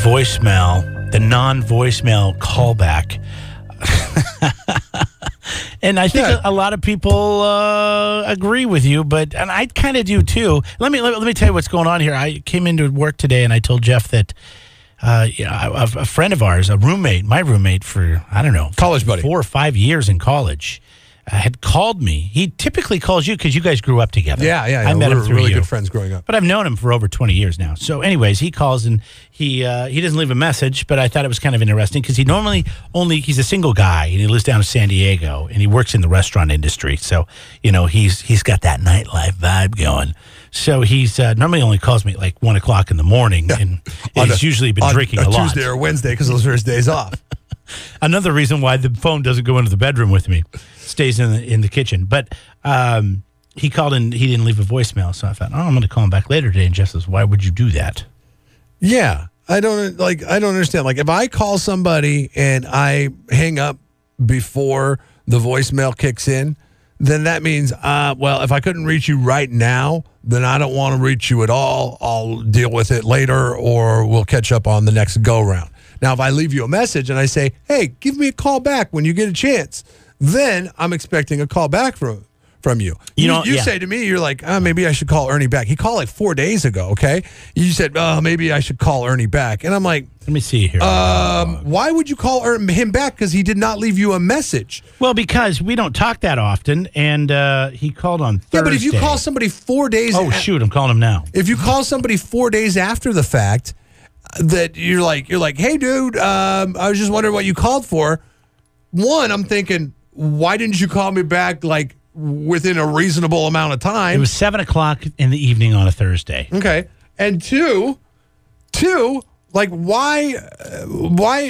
voicemail, the non-voicemail callback. And I think a lot of people agree with you, and I kind of do too. Let me tell you what's going on here. I came into work today and I told Jeff that a friend of ours, my roommate for, I don't know, college buddy, 4 or 5 years in college, had called me. He typically calls you because you guys grew up together. Yeah. I met him through really you. Good friends growing up. But I've known him for over 20 years now. So anyways, he calls and he doesn't leave a message, but I thought it was kind of interesting because he normally he's a single guy and he lives down in San Diego and he works in the restaurant industry. So, he's got that nightlife vibe going. So he's normally only calls me at like 1 o'clock in the morning and he's usually been drinking a lot. Tuesday or Wednesday because those are his days off. Another reason why the phone doesn't go into the bedroom with me, stays in the kitchen. But he called and he didn't leave a voicemail, so I thought, I'm going to call him back later today. And Jeff says, "Why would you do that?" Yeah, I don't understand. Like if I call somebody and I hang up before the voicemail kicks in, then that means, if I couldn't reach you right now, then I don't want to reach you at all. I'll deal with it later, or we'll catch up on the next go round. Now, if I leave you a message and I say, hey, give me a call back when you get a chance, then I'm expecting a call back from you. You say to me, you're like, maybe I should call Ernie back. He called like 4 days ago, okay? You said, maybe I should call Ernie back. And I'm like, let me see here. Why would you call him back? Because he did not leave you a message. Well, because we don't talk that often, and he called on Thursday. Yeah, but if you call somebody 4 days... Oh, shoot, I'm calling him now. If you call somebody 4 days after the fact... that you're like, hey, dude, I was just wondering what you called for. One, I'm thinking, why didn't you call me back like within a reasonable amount of time? It was 7 o'clock in the evening on a Thursday. Okay. And two, like, why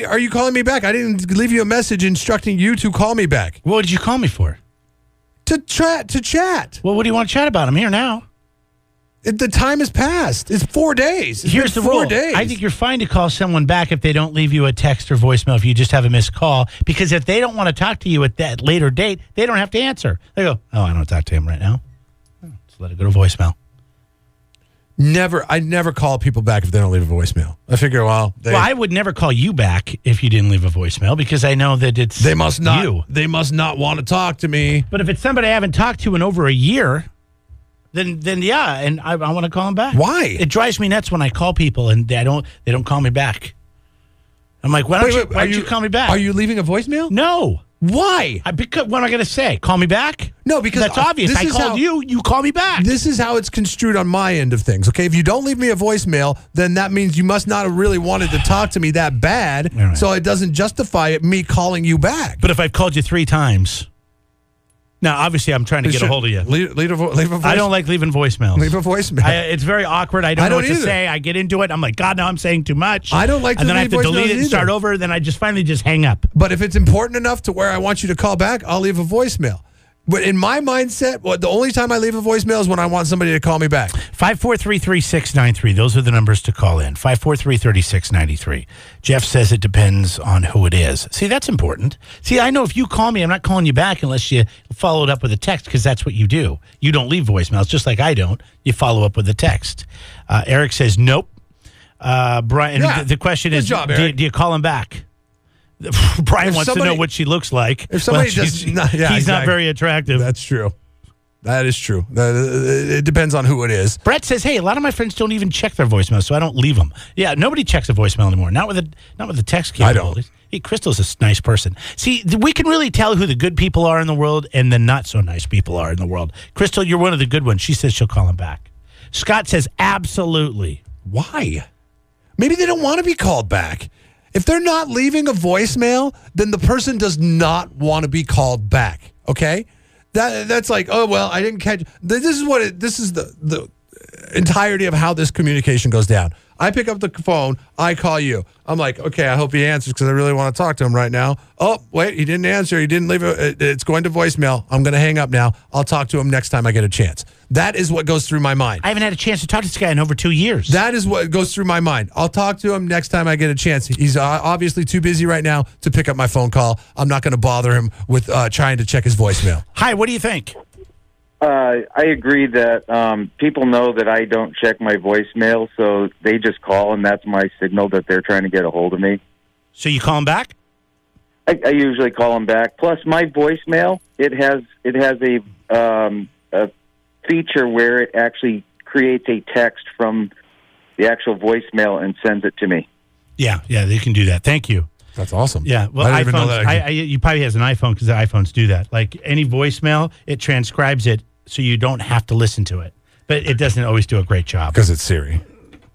are you calling me back? I didn't leave you a message instructing you to call me back. What did you call me for? To chat. Well, what do you want to chat about? I'm here now. The time has passed. It's 4 days. Here's the rule. 4 days. I think you're fine to call someone back if they don't leave you a text or voicemail, if you just have a missed call. Because if they don't want to talk to you at that later date, they don't have to answer. They go, I don't talk to him right now. Just let it go to voicemail. I never call people back if they don't leave a voicemail. I figure, I would never call you back if you didn't leave a voicemail because I know that they must not, you. They must not want to talk to me. But if it's somebody I haven't talked to in over a year... Then yeah, and I want to call them back. Why? It drives me nuts when I call people and they don't call me back. I'm like, why don't you call me back? Are you leaving a voicemail? No. Why? Because what am I going to say? Call me back? No, because that's obvious. I called you. You call me back. This is how it's construed on my end of things. Okay, if you don't leave me a voicemail, then that means you must not have really wanted to talk to me that bad. Right. So it doesn't justify me calling you back. But if I've called you 3 times. Now, obviously, I'm trying to get a hold of you. Leave a voicemail. I don't like leaving voicemails. Leave a voicemail. It's very awkward. I don't know what to say. I get into it. I'm like, God, now I'm saying too much. I don't like to leave voicemails. And then I have to delete it and start over. Then I finally just hang up. But if it's important enough to where I want you to call back, I'll leave a voicemail. But in my mindset, the only time I leave a voicemail is when I want somebody to call me back. 543-3693. Those are the numbers to call in. 543-3693. Jeff says it depends on who it is. See, that's important. See, I know if you call me, I'm not calling you back unless you follow it up with a text because that's what you do. You don't leave voicemails, just like I don't. You follow up with a text. Eric says, nope. Brian, the question is, job, do you call him back? Brian wants to know what she looks like. If somebody he's not very attractive. That's true. That is true. It depends on who it is. Brett says, "Hey, a lot of my friends don't even check their voicemail, so I don't leave them." Yeah, nobody checks a voicemail anymore. Not with the text capabilities. I don't. Hey, Crystal's a nice person. See, we can really tell who the good people are in the world and the not so nice people are in the world. Crystal, you're one of the good ones. She says she'll call him back. Scott says, absolutely. Why? Maybe they don't want to be called back. If they're not leaving a voicemail, then the person does not want to be called back. Okay, that's like, oh well, I didn't catch. This is the entirety of how this communication goes down. I pick up the phone, I call you. I'm like, okay, I hope he answers because I really want to talk to him right now. Oh, wait, he didn't answer. He didn't leave it's going to voicemail. I'm going to hang up now. I'll talk to him next time I get a chance. That is what goes through my mind. I haven't had a chance to talk to this guy in over 2 years. That is what goes through my mind. I'll talk to him next time I get a chance. He's obviously too busy right now to pick up my phone call. I'm not going to bother him with trying to check his voicemail. Hi, what do you think? I agree that people know that I don't check my voicemail, so they just call, and that's my signal that they're trying to get a hold of me. So you call them back? I usually call them back. Plus, my voicemail, it has a feature where it actually creates a text from the actual voicemail and sends it to me. Yeah, they can do that. Thank you. That's awesome. Yeah, well, I didn't even know that. you probably has an iPhone because the iPhones do that. Like any voicemail, it transcribes it so you don't have to listen to it. But it doesn't always do a great job. Because it's Siri.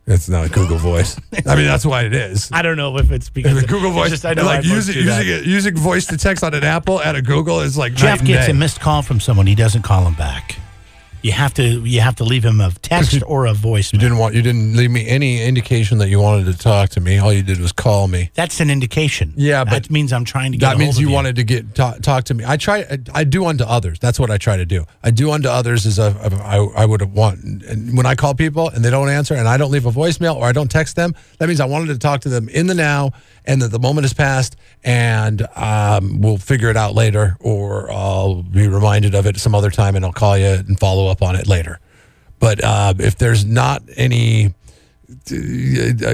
It's not a Google Voice. I mean, that's why it is. I don't know if it's because the Google Voice. Just, I know like using using voice to text on an Apple at a Google is like Jeff night and gets day. a missed call from someone. He doesn't call him back. You have to leave him a text or a voicemail. You didn't leave me any indication that you wanted to talk to me. All you did was call me. That's an indication. Yeah, but that means I'm trying to get. That means you wanted to talk to me. I do unto others. That's what I try to do. I do unto others as I would want. And when I call people and they don't answer, and I don't leave a voicemail or I don't text them, that means I wanted to talk to them in the now, and that the moment has passed, and we'll figure it out later, or I'll be reminded of it some other time, and I'll call you and follow up on it later. But if there's not any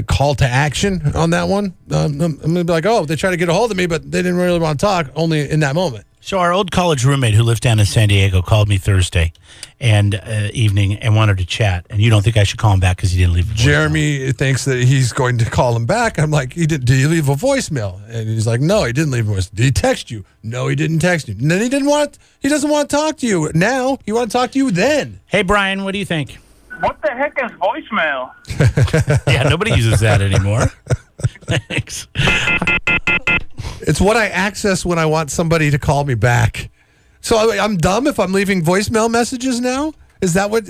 call to action on that one, I'm going to be like, oh, they tried to get a hold of me, but they didn't really want to talk, only in that moment. So our old college roommate who lives down in San Diego called me Thursday and evening and wanted to chat. And you don't think I should call him back because he didn't leave a voicemail? Jeremy thinks that he's going to call him back. I'm like, did you leave a voicemail? And he's like, no, he didn't leave a voicemail. Did he text you? No, he didn't text you. And then he doesn't want to talk to you now. He wants to talk to you then. Hey, Brian, what do you think? What the heck is voicemail? Yeah, nobody uses that anymore. Thanks. It's what I access when I want somebody to call me back. So I'm dumb if I'm leaving voicemail messages now? Is that what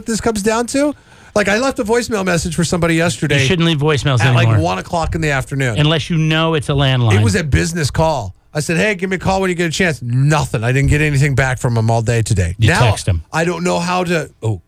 this comes down to? Like, I left a voicemail message for somebody yesterday. You shouldn't leave voicemails at anymore. like 1 o'clock in the afternoon. Unless you know it's a landline. It was a business call. I said, hey, give me a call when you get a chance. Nothing. I didn't get anything back from him all day today. You now, text him. I don't know how to. Oh,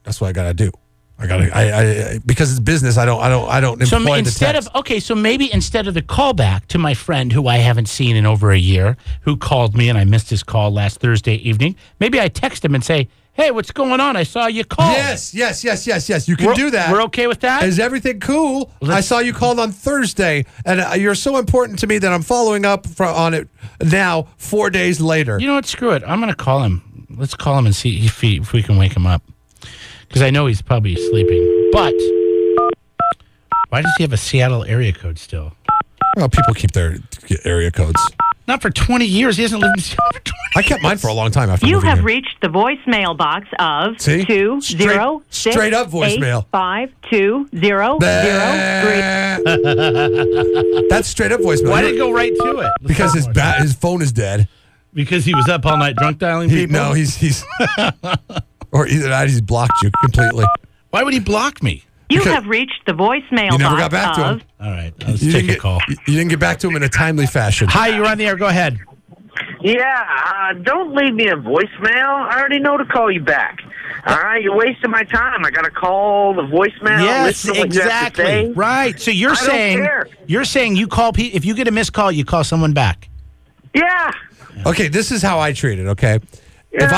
that's what I got to do. I because it's business. I don't employ the text. So maybe instead of the callback to my friend who I haven't seen in over a year, who called me and I missed his call last Thursday evening, maybe I text him and say, hey, what's going on? I saw you call. Yes. You can do that. We're okay with that? Is everything cool? I saw you called on Thursday, and you're so important to me that I'm following up on it now, 4 days later. You know what? Screw it. I'm going to call him. Let's call him and see if we can wake him up. Because I know he's probably sleeping. But why does he have a Seattle area code still? Well, people keep their area codes. Not for 20 years. He hasn't lived in Seattle for 20 years. I kept mine for a long time after You moving have here. reached the voicemail box of See? 206 Straight up voicemail. 52003. That's straight up voicemail. Why did it go right to it? Because his phone is dead. Because he was up all night drunk dialing people? No, he's or either that, he's blocked you completely. Why would he block me? You have reached the voicemail You never box got back to him. All right, let's take a call. You didn't get back to him in a timely fashion. Hi, you're on the air. Go ahead. Yeah, don't leave me a voicemail. I already know to call you back. All right, you're wasting my time. I got to call the voicemail. Yes, listen to what you have to say. exactly. Right. So you're I don't saying care. you call if you get a missed call, you call someone back. Yeah. Okay, this is how I treat it. Okay, if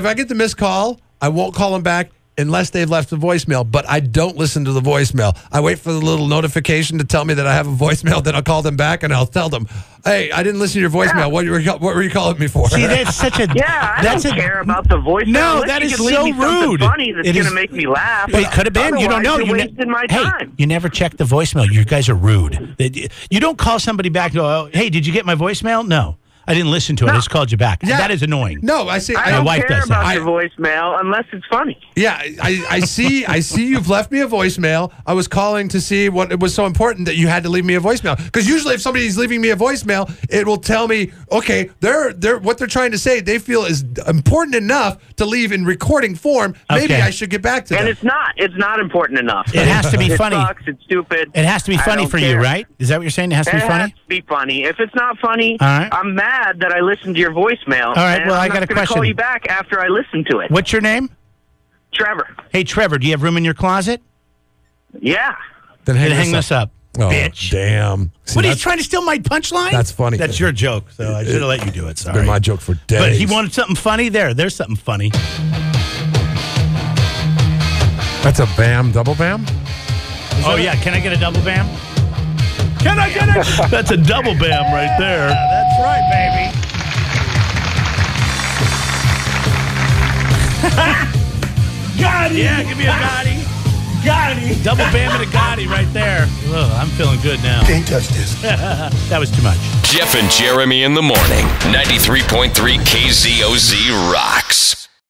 I get the missed call, I won't call them back unless they've left a voicemail. But I don't listen to the voicemail. I wait for the little notification to tell me that I have a voicemail. Then I'll call them back and I'll tell them, "Hey, I didn't listen to your voicemail. Yeah. What were you calling me for?" See, that's such a Yeah, I that's don't a, care about the voicemail. No, Unless that you is can leave so me something rude. funny that's It going is- to make me laugh. But it could have been. You don't know. Otherwise, you're wasting my time. You never check the voicemail. You guys are rude. You don't call somebody back and go, oh, hey, did you get my voicemail? No. I didn't listen to it. I just called you back. Yeah. That is annoying. No, I see. I My don't wife care does that. about your voicemail unless it's funny. Yeah, I see. I see you've left me a voicemail. I was calling to see what it was so important that you had to leave me a voicemail. Because usually, if somebody's leaving me a voicemail, it will tell me, okay, they're what they're trying to say. They feel is important enough to leave in recording form. Maybe Okay. I should get back to And them. it's not. It's not important enough. It has to be It funny. sucks. It's stupid. It has to be I funny don't for you, care. right? Is that what you're saying? It has to be It funny? has to be funny. If it's not funny, All right. I'm mad that I listened to your voicemail. All right, and well, I I'm got a not gonna question. call you back after I listen to it. What's your name? Trevor. Hey, Trevor, do you have room in your closet? Yeah. Then Then hang hang this up. Oh, bitch. damn. See, What, he's that's trying to steal my punchline? That's funny. That's your joke, so I should have let you do it. Sorry. been my joke for days. But he wanted something funny. There's something funny. That's a bam, double bam? Oh, yeah. Can I get a double bam? Can I get it? That's a double bam right there. Yeah, that's right, baby. Gotti. Yeah, give me a Gotti. Gotti. Double bam and a Gotti right there. Ugh, I'm feeling good now. Can't touch this. That was too much. Jeff and Jeremy in the morning. 93.3 KZOZ rocks.